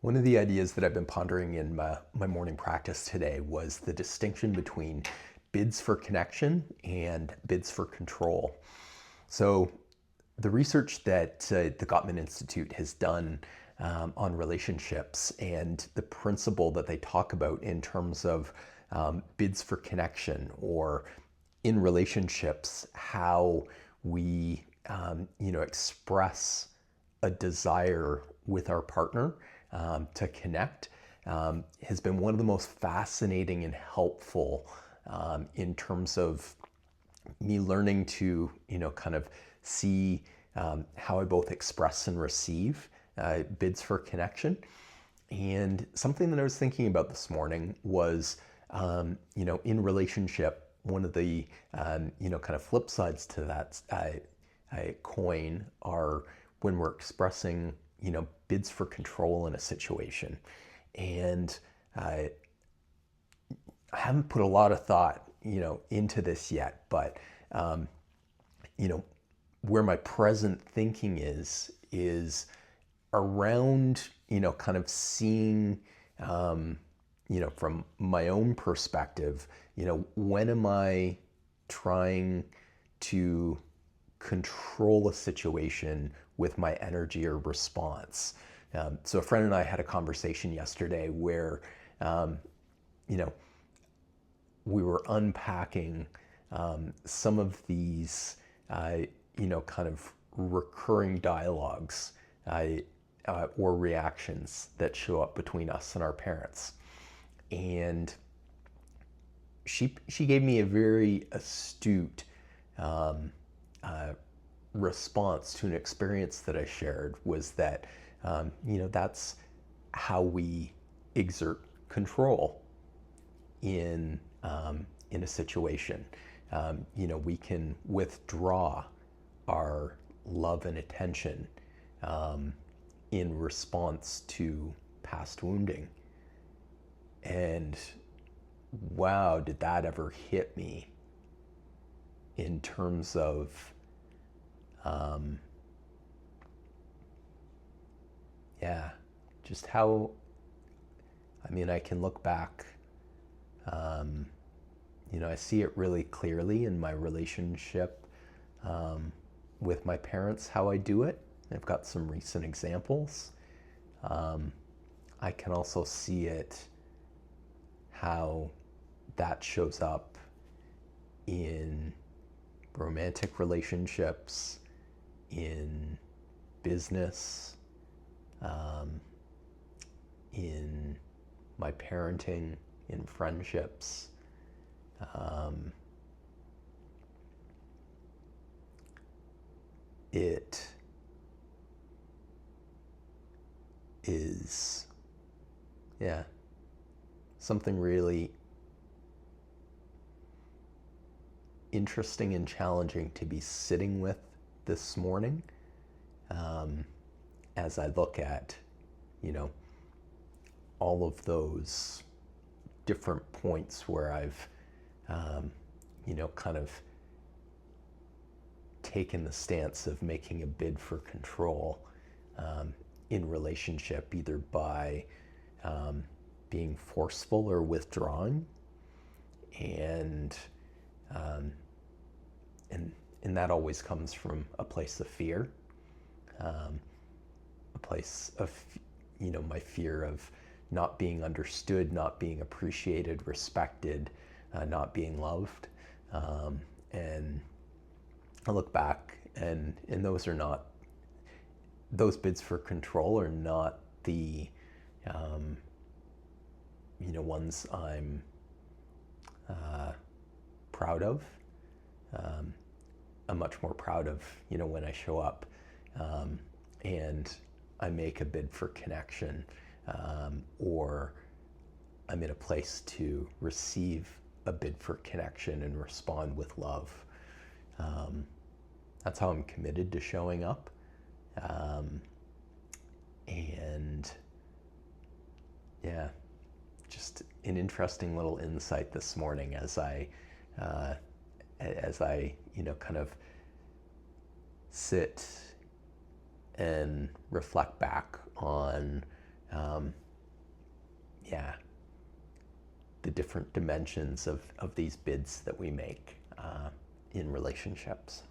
One of the ideas that I've been pondering in my morning practice today was the distinction between bids for connection and bids for control. So, the research that the Gottman Institute has done on relationships and the principle that they talk about in terms of bids for connection, or in relationships, how we express a desire with our partner to connect, has been one of the most fascinating and helpful in terms of me learning to, kind of see how I both express and receive bids for connection. And something that I was thinking about this morning was, in relationship, one of the, kind of flip sides to that coin are when we're expressing, bids for control in a situation. And I haven't put a lot of thought, into this yet, but, you know, where my present thinking is around, kind of seeing, from my own perspective, when am I trying to control a situation with my energy or response? So a friend and I had a conversation yesterday where, you know, we were unpacking some of these, kind of recurring dialogues or reactions that show up between us and our parents. And she gave me a very astute response to an experience that I shared, was that, that's how we exert control in a situation. We can withdraw our love and attention in response to past wounding. And wow, did that ever hit me in terms of, yeah, just how, I can look back, I see it really clearly in my relationship with my parents, how I do it. I've got some recent examples. I can also see it, how that shows up in romantic relationships, in business, in my parenting, in friendships. It is, yeah, something really interesting and challenging to be sitting with this morning, as I look at, all of those different points where I've, kind of taken the stance of making a bid for control in relationship, either by being forceful or withdrawing, and um, and that always comes from a place of fear, a place of, my fear of not being understood, not being appreciated, respected, not being loved. And I look back, and those bids for control are not the, ones I'm proud of. Um, I'm much more proud of, when I show up and I make a bid for connection, or I'm in a place to receive a bid for connection and respond with love. Um, that's how I'm committed to showing up. Um, and yeah, just an interesting little insight this morning uh, as I, kind of sit and reflect back on um, yeah, the different dimensions of these bids that we make in relationships.